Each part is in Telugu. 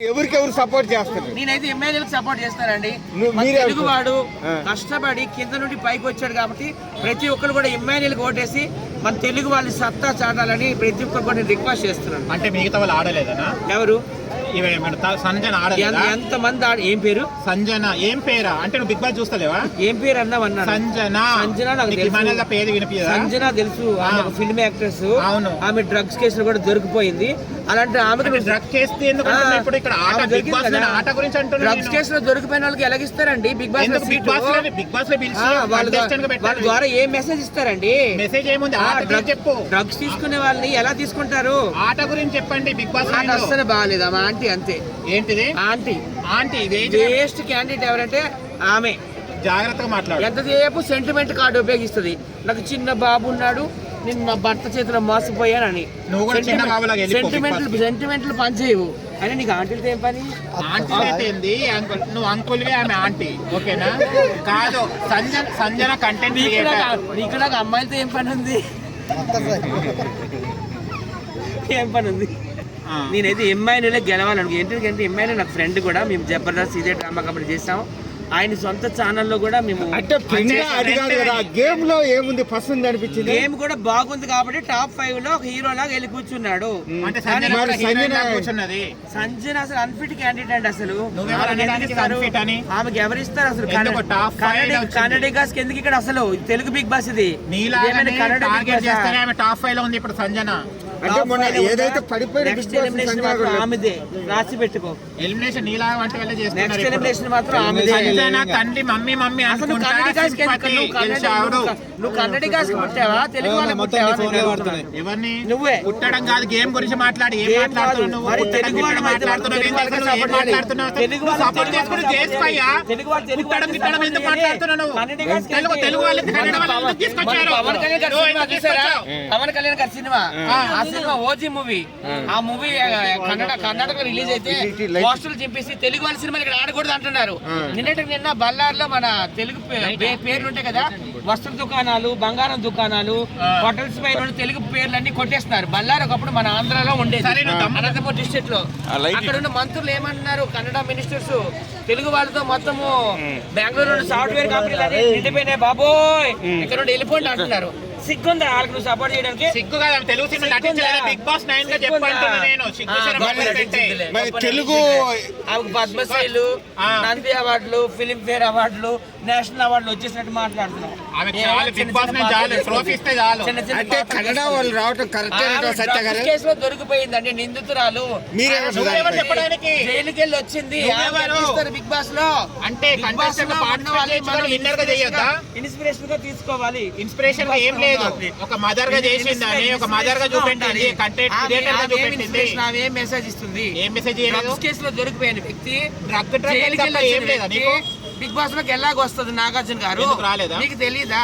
ఎవరికెవరు సపోర్ట్ చేస్తారు? నేనైతే ఎమ్మెల్యేలకు సపోర్ట్ చేస్తానండి. తెలుగువాడు కష్టపడి కింద నుండి పైకి వచ్చాడు కాబట్టి ప్రతి ఒక్కరు కూడా ఎమ్మెల్యేలకు ఓటేసి మన తెలుగు వాళ్ళ సత్తా చాటాలని ప్రతి ఒక్కరు కూడా రిక్వెస్ట్ చేస్తున్నాను. అంటే మిగతా వాళ్ళు ఆడలేదనా? ఎవరు? సంజన ఆడలేదా? ఎంత మంది ఏం పేరు? సంజన. ఏం పేరా? అంటే నువ్వు బిగ్ బాస్ చూస్తలేవా? ఏం పేరు అన్నావన్నా? సంజన. సంజన నాకు తెలుసు. పేరు వినిపించదా? సంజన తెలుసు. ఆమె ఒక ఫిల్మ్ యాక్ట్రెస్. అవును. ఆమె డ్రగ్స్ కేసులో కూడా దొరికిపోయింది. అలాంటి ఆమె డ్రగ్ కేసు ఇప్పుడు ఇక్కడ ఆట గురించి అంటున్నా. డ్రగ్స్ కేసులో దొరికిపోయిన వాళ్ళకి ఎలాగిస్తారండి బిగ్ బాస్? బిగ్ బాస్ లో వాళ్ళ ద్వారా ఏ మెసేజ్ ఇస్తారండి? మెసేజ్ ఏముంది? చెప్పు. డ్రగ్స్ తీసుకునే వాళ్ళని ఎలా తీసుకుంటారు? ఆట గురించి చెప్పండి. బిగ్ బాస్ అస్సలు బాగాలేదు మా ఆంటీ. అంతే. ఏంటిది ఆంటీ? వేస్ట్ క్యాండిడేట్ ఎవరంటే ఆమె. జాగ్రత్తగా మాట్లాడు. ఎంతసేపు సెంటిమెంట్ కార్డు ఉపయోగిస్తుంది. నాకు చిన్న బాబు ఉన్నాడు, నేను నా భర్త చేతిలో మోసపోయానని. సెంటిమెంట్లు పనిచేయవు అని నీకు ఆంటీలతో ఏం పని? ఆంటీ నువ్వు అంకుల్వే, ఆమె ఆంటీ. ఓకేనా? కాదు, సంజన కంటెంట్ నీకు నాకు అమ్మాయిలతో ఏం పని ఉంది? ఏం పని ఉంది? నేనైతే ఎమ్మెల్యేలో గెలవాలను. ఎందుకంటే ఎమ్మెల్యే నాకు ఫ్రెండ్ కూడా. మేము జబర్దస్త్ ఇదే డ్రామా కంపెనీ చేసాం. ఆయన సొంత ఛానల్లో కూడా మేము గేమ్ లో ఏముంది పసంది అనిపించింది. గేమ్ కూడా బాగుంది కాబట్టి టాప్ 5 లో ఒక హీరో లాగా వెళ్ళి కూర్చున్నాడు. సంజన అసలు అన్ఫిట్ క్యాండిడేట్. అసలు ఆమెకి ఎవరిస్తారు అసలు? కన్నడిగాస్ ఎందుకు ఇక్కడ? అసలు తెలుగు బిగ్ బాస్ ఇది. టాప్ 5 లో ఉంది ఇప్పుడు సంజన. అంటే మొన్న ఏదైతే పడిపోయిన ఆమెదే రాసి పెట్టుకో. ఎలిమినేషన్ నీలా అంటే వెళ్ళి చేస్తున్నారు. నెక్స్ట్ ఎలిమినేషన్ మాత్రం ఆమెదే. తండ్రి మమ్మీ అసలు నువ్వు కన్నడిగాస్ పుట్టావా? తెలుగు వాళ్ళకి పుట్టావా? ఎవరిని? నువ్వే. పుట్టడం కాదు, గేమ్ గురించి మాట్లాడి. తెలుగు వాళ్ళు పవన్ కళ్యాణ్ గారి సినిమా, ఆ సినిమా ఓజీ మూవీ. ఆ మూవీ కర్ణాటక రిలీజ్ అయితే పోస్టర్లు చింపేసి తెలుగు వాళ్ళ సినిమాలు ఇక్కడ ఆడకూడదు అంటున్నారు. నిన్న బళ్ళార్లో మన తెలుగు పేర్లు ఉంటాయి కదా, వస్త్ర దుకాణాలు, బంగారం దుకాణాలు, హోటల్స్ పైన తెలుగు పేర్లన్నీ కొట్టేస్తున్నారు. బళ్ళారు ఒకప్పుడు మన ఆంధ్రాలో ఉండేది, అనంతపురం డిస్ట్రిక్ట్ లో. అక్కడ ఉన్న మంత్రులు ఏమంటున్నారు? కన్నడ మినిస్టర్స్ తెలుగు వాళ్ళతో మొత్తము బెంగళూరు సాఫ్ట్వేర్ కంపెనీలు నిండిపోయినాయి బాబోయ్, ఇక్కడ నుండి వెళ్ళిపోండి అంటున్నారు. సిగ్గుందా వాళ్ళకి నువ్వు సపోర్ట్ చేయడానికి? సిగ్గు కాదు, తెలుగు సినిమా నటించలేదు. బిగ్ బాస్ 9 గా చెప్పంటున్నా నేను. తెలుగు పద్మశ్రీలు, నంది అవార్డులు, ఫిలిం ఫేర్ అవార్డులు, నేషనల్ అవార్డులు వచ్చేసినట్టు మాట్లాడుతున్నాం. కేసులో దొరికిపోయిందండి నిందితురాలు. జైలుకి వెళ్ళి వచ్చింది బిగ్ బాస్ లో. అంటే ఇన్స్పిరేషన్ గా తీసుకోవాలి. ఇన్స్పిరేషన్ ఏం లేదు, ఒక మదర్ గా చేసిందని, ఒక మదర్ గా చూపెట్టింది. ఏం మెసేజ్ ఇస్తుంది? ఏం మెసేజ్? కేసులో దొరికిపోయిన వ్యక్తి బిగ్ బాస్ లోకి ఎలాగ వస్తుంది? నాగార్జున గారు రాలేదా? మీకు తెలీదా?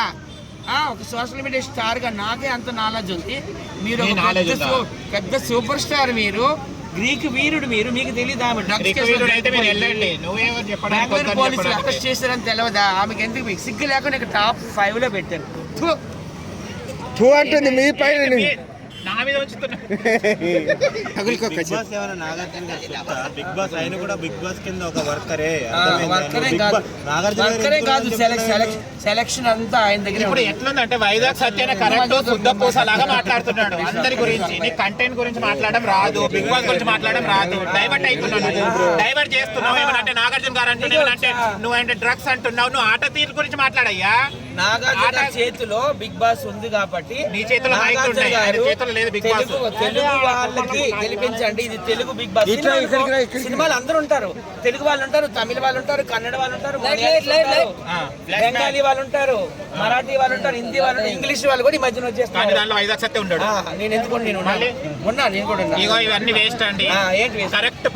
ఒక సోషల్ మీడియా స్టార్ గా నాకే అంత నాలెడ్జ్ ఉంది. మీరు పెద్ద సూపర్ స్టార్, మీరు గ్రీక్ వీరుడు, మీకు తెలీదా? పోలీసులు అరెస్ట్ చేశారని తెలియదా? ఆమెకి ఎందుకు? మీకు సిగ్గు లేకుండా ఇక్కడ టాప్ 5 లో పెట్టారు. అంటుంది మీ పైన బిగ్ బాస్ ఆయన కూడా బిగ్ బాస్ కింద ఒక వర్కరే కాదు. సెలక్షన్ అంతా ఆయన దగ్గర. ఇప్పుడు ఎట్లుందంటే వైజాగ్ సత్యన కరెక్ట్ శుద్ధపూస లాగా మాట్లాడుతున్నాడు అందరి గురించి. నీ కంటెంట్ గురించి మాట్లాడడం రాదు, బిగ్ బాస్ గురించి మాట్లాడడం రాదు. డైవర్ట్ అవుతున్నావు, డైవర్ట్ చేస్తున్నావు. ఏమంటే నాగార్జున గారు అంటున్నావు, నువ్వు డ్రగ్స్ అంటున్నావు. నువ్వు ఆట తీరు గురించి మాట్లాడయ్యా. నాగార్జున చేతిలో బిగ్ బాస్ ఉంది కాబట్టి నీ చేతిలో లేదు బిగ్ బాస్. తెలుగు వాళ్ళకి గెలిపించండి. ఇది తెలుగు బిగ్ బాస్. సినిమాలు అందరూ ఉంటారు, తెలుగు వాళ్ళు ఉంటారు, తమిళ వాళ్ళు ఉంటారు, కన్నడ వాళ్ళు ఉంటారు, బెంగాలీ వాళ్ళు ఉంటారు, మరాఠీ వాళ్ళు ఉంటారు, హిందీ వాళ్ళు ఉంటారు, ఇంగ్లీష్ వాళ్ళు కూడా ఈ మధ్యన వచ్చేస్తారు. దాంట్లో వైజాగ్ సత్య ఉంటాడు. నేను ఎందుకు ఉన్నా? నేను కూడా ఇవన్నీ వేస్ట్ అండి. ఏంటి వేస్ట్? కరెక్ట్